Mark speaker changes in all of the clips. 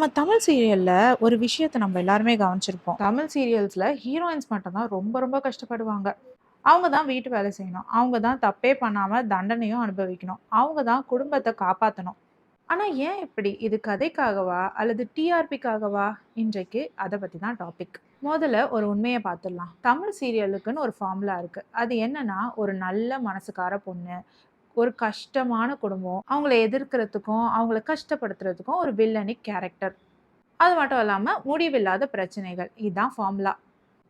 Speaker 1: நம்ம தமிழ் சீரியல்ல ஒரு விஷயத்த நம்ம எல்லாருமே கவனிச்சிருப்போம். தமிழ் சீரியல்ஸ்ல ஹீரோயின்ஸ் மட்டும் தான் ரொம்ப ரொம்ப கஷ்டப்படுவாங்க. அவங்க தான் வீட்டு வேலை செய்யணும். அவங்க தான் தப்பே பண்ணாம தண்டனையும் அனுபவிக்கணும். அவங்க தான் குடும்பத்த காப்பாத்தணும். ஆனா ஏன் இப்படி? இது கதைக்காகவா? அல்லது டிஆர்பிக்காகவா? இன்றைக்கு அத பத்தி தான் டாபிக். முதல்ல ஒரு உண்மைய பார்த்துடலாம். தமிழ் சீரியலுக்குன்னு ஒரு ஃபார்முலா இருக்கு. அது என்னன்னா, ஒரு நல்ல மனசுக்கார பொண்ணு, ஒரு கஷ்டமான குடும்பம். அவங்கள எதிர்க்கிறதுக்கும், அவங்கள கஷ்டப்படுத்துறதுக்கும் ஒரு வில்லனிக் கேரக்டர். அது மட்டும் இல்லாம முடிவில்லாத பிரச்சனைகள். இதான் ஃபார்முலா.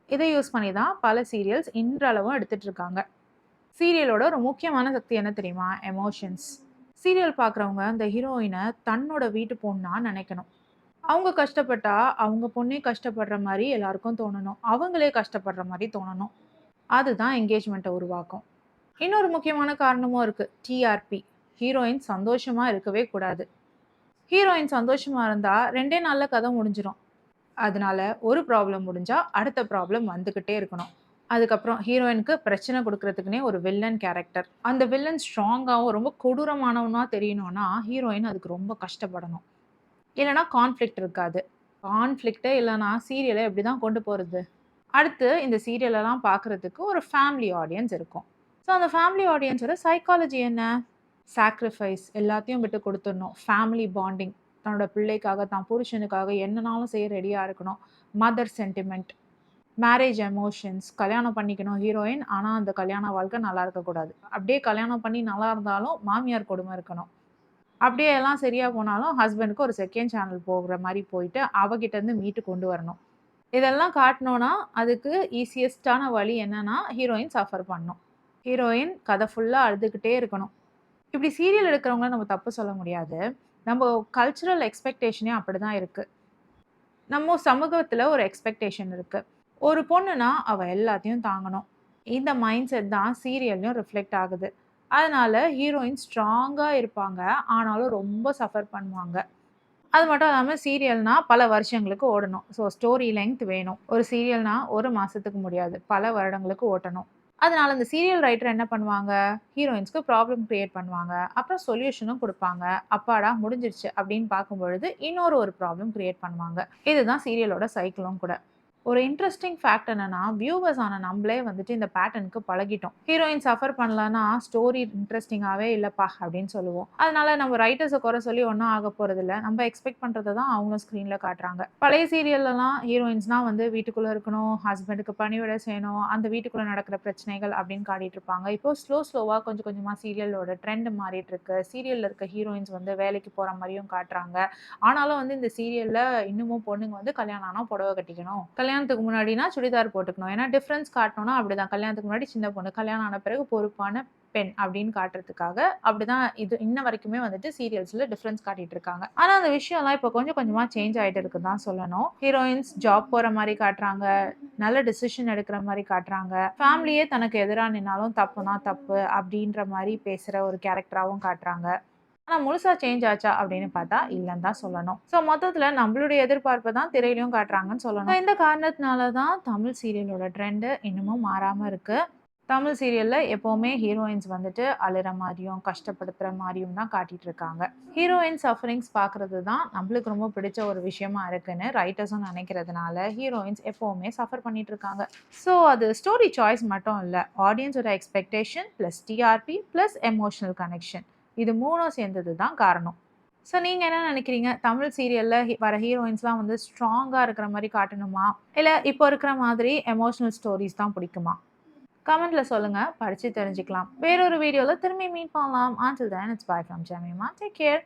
Speaker 1: இதை யூஸ் பண்ணி தான் பல சீரியல்ஸ் இன்றளவும் எடுத்துட்டு இருக்காங்க. சீரியலோட ஒரு முக்கியமான சக்தி என்ன தெரியுமா? எமோஷன்ஸ். சீரியல் பார்க்குறவங்க அந்த ஹீரோயின தன்னோட வீட்டு பொண்ணா நினைக்கணும். அவங்க கஷ்டப்பட்டா, அவங்க பொண்ணே கஷ்டப்படுற மாரி எல்லாருக்கும் தோணணும். அவங்களே கஷ்டப்படுற மாரி தோணணும். அதுதான் என்கேஜ்மெண்ட்ட உருவாக்கும். இன்னொரு முக்கியமான காரணமும் இருக்கு. டிஆர்பி. ஹீரோயின் சந்தோஷமா இருக்கவே கூடாது. ஹீரோயின் சந்தோஷமா இருந்தா 2டே நாள்ல கதை முடிஞ்சிரும். அதனால ஒரு ப்ராப்ளம் முடிஞ்சா அடுத்த ப்ராப்ளம் வந்துகிட்டே இருக்கணும். அதுக்கப்புறம் ஹீரோயினுக்கு பிரச்சனை குடுக்குறதுக்குன்னே ஒரு வில்லன் கேரக்டர். அந்த வில்லன் ஸ்ட்ராங்காவும் ரொம்ப கொடூரமானவனா தெரியணும்னா, ஹீரோயின் அதுக்கு ரொம்ப கஷ்டப்படணும். இல்லன்னா கான்ஃப்ளிக்ட் இருக்காது. கான்ஃப்ளிக்ட்டே இல்லன்னா சீரியல எப்படி தான் கொண்டு போறது? அடுத்து இந்த சீரியலெல்லாம் பார்க்குறதுக்கு ஒரு ஃபேமிலி ஆடியன்ஸ் இருக்கும். ஸோ அந்த ஃபேமிலி ஆடியன்ஸோட சைக்காலஜி என்ன? சாக்ரிஃபைஸ் எல்லாத்தையும் விட்டு குடுத்துடணும். ஃபேமிலி பாண்டிங் தன்னோட பிள்ளைக்காக, தான் புருஷனுக்காக என்னனாலும் செய்ய ரெடியா இருக்கணும். மதர் சென்டிமெண்ட், மேரேஜ் எமோஷன்ஸ், கல்யாணம் பண்ணிக்கணும் ஹீரோயின். ஆனா அந்த கல்யாண வாழ்க்கை நல்லா இருக்கக்கூடாது. அப்படியே கல்யாணம் பண்ணி நல்லா இருந்தாலும் மாமியார் கொடுமை இருக்கணும். அப்படியே எல்லாம் சரியா போனாலும் ஹஸ்பண்டுக்கு ஒரு செகண்ட் சேனல் போகுற மாரி போயிட்டு அவகிட்ட இருந்து மீட்டு கொண்டு வரணும். இதெல்லாம் காட்டணும்னா, அதுக்கு ஈசியஸ்ட்டான வழி என்னன்னா, ஹீரோயின் சஃபர் பண்ணணும். ஹீரோயின் கதை ஃபுல்லா அழுதுகிட்டே இருக்கணும். இப்படி சீரியல் எடுக்கிறவங்கள நம்ம தப்பு சொல்ல முடியாது. நம்ம கல்ச்சுரல் எக்ஸ்பெக்டேஷனே அப்படிதான் இருக்கு. நம்ம சமூகத்துல ஒரு எக்ஸ்பெக்டேஷன் இருக்கு. ஒரு பொண்ணுனா, அவ எல்லாத்தையும் தாங்கணும். இந்த மைண்ட் செட் தான் சீரியல்லயும் ரிஃப்ளெக்ட் ஆகுது. அதனால ஹீரோயின் ஸ்ட்ராங்கா இருப்பாங்க. ஆனாலும் ரொம்ப சஃபர் பண்ணுவாங்க. அது மட்டும் இல்லாம சீரியல்னா பல வருஷங்களுக்கு ஓடணும். ஸோ ஸ்டோரி லெங்த் வேணும். ஒரு சீரியல்னா 1 மாசத்துக்கு முடியாது. பல வருடங்களுக்கு ஓட்டணும். அதனால இந்த சீரியல் ரைட்டர் என்ன பண்ணுவாங்க? ஹீரோயின்ஸ்க்கு ப்ராப்ளம் கிரியேட் பண்ணுவாங்க. அப்புறம் சொல்யூஷனும் குடுப்பாங்க. அப்பாடா! முடிஞ்சிருச்சு அப்படின்னு பார்க்கும்பொழுது, இன்னொரு ப்ராப்ளம் கிரியேட் பண்ணுவாங்க. இதுதான் சீரியலோட சைக்கிளும் கூட. ஒரு இன்ட்ரஸ்டிங் ஃபேக்ட் என்னன்னா, வியூவர்ஸ் ஆன நம்பளே வந்துட்டு இந்த பேட்டர்னுக்கு பழகிட்டோம். ஹீரோயின் சஃபர் பண்ணலன்னா, ஸ்டோரி இன்ட்ரஸ்டிங்காவே இல்லப்பா அப்படின்னு சொல்லுவோம். அதனால நம்ம ரைட்டர்ஸ குறை சொல்லி ஒண்ணும் ஆகப் போறதில்ல. நம்ம எக்ஸ்பெக்ட் பண்றத தான் அவங்களும் ஸ்க்ரீன்ல காட்டுறாங்க. பழைய சீரியல்லலாம் ஹீரோயின்ஸ்னா வந்து வீட்டுக்குள்ள இருக்கணும், ஹஸ்பண்டுக்கு பணிவிடை செய்யணும், அந்த வீட்டுக்குள்ள நடக்கிற பிரச்சனைகள் அப்படின்னு காட்டிட்டு இருப்பாங்க. இப்போ ஸ்லோவா கொஞ்சம் கொஞ்சமா சீரியலோட ட்ரெண்ட் மாறிட்டு இருக்கு. சீரியல்ல இருக்க ஹீரோயின்ஸ் வந்து வேலைக்கு போற மாரியும் காட்டுறாங்க. ஆனாலும் வந்து இந்த சீரியல்ல இன்னமும் பொண்ணுங்க வந்து கல்யாணம் ஆனா புடவை கட்டிக்கணும். கல்யாணத்துக்கு முன்னாடினா சுடிதார் போட்டுக்கணும். ஏன்னா டிஃபரன்ஸ் காட்டணும்னா அப்படிதான். கல்யாணத்துக்கு முன்னாடி சின்ன பொண்ணு, கல்யாணம் ஆன பிறகு பொறுப்பான பெண் அப்படின்னு காட்டுறதுக்காக அப்படிதான் இது இன்ன வரைக்குமே வந்துட்டு சீரியல்ஸ்ல டிஃபரன்ஸ் காட்டிட்டு இருக்காங்க. ஆனா அந்த விஷயம்லாம் இப்போ கொஞ்சம் கொஞ்சமா சேஞ்ச் ஆயிட்டு இருக்குன்னு தான் சொல்லணும். ஹீரோயின்ஸ் ஜாப் போற மாரி காட்டுறாங்க. நல்ல டிசிஷன் எடுக்கிற மாரி காட்டுறாங்க. ஃபேமிலியே தனக்கு எதிரா நின்னாலும் தப்புனா தப்பு அப்படின்ற மாரி பேசுற ஒரு கேரக்டராவும் காட்டுறாங்க. ஆனா முழுசா சேஞ்ச் ஆச்சா அப்படின்னு பார்த்தா இல்லன்னு தான் சொல்லணும். ஸோ மொத்தத்துல நம்மளுடைய எதிர்பார்ப்ப தான் திரையிலயும் காட்டுறாங்கன்னு சொல்லணும். So, இந்த காரணத்தினால தான் தமிழ் சீரியலோட ட்ரெண்ட் இன்னமும் மாறாம இருக்கு. தமிழ் சீரியல்ல எப்பவுமே ஹீரோயின்ஸ் வந்துட்டு அழுற மாரியும், கஷ்டப்படுத்துற மாரியும் தான் காட்டிட்டு இருக்காங்க. ஹீரோயின் சஃபரிங்ஸ் பார்க்குறது தான் நம்மளுக்கு ரொம்ப பிடிச்ச ஒரு விஷயமா இருக்குன்னு ரைட்டர்ஸும் நினைக்கிறதுனால ஹீரோயின்ஸ் எப்பவுமே சஃபர் பண்ணிட்டு இருக்காங்க. ஸோ அது ஸ்டோரி சாய்ஸ் மட்டும் இல்ல. ஆடியன்ஸோட expectation plus TRP plus emotional connection. இது 3ம் சேர்ந்தது தான் காரணம். ஸோ நீங்க என்ன நினைக்கிறீங்க? தமிழ் சீரியல்ல வர ஹீரோயின்ஸ்லாம் வந்து ஸ்ட்ராங்கா இருக்கிற மாரி காட்டணுமா? இல்ல இப்போ இருக்கிற மாதிரி எமோஷனல் ஸ்டோரீஸ் தான் பிடிக்குமா? கமெண்ட்ல சொல்லுங்க. படிச்சு தெரிஞ்சுக்கலாம். வேறொரு வீடியோல திரும்பி மீட் பண்ணலாம். Until then, it's bye from Jamima. Take care.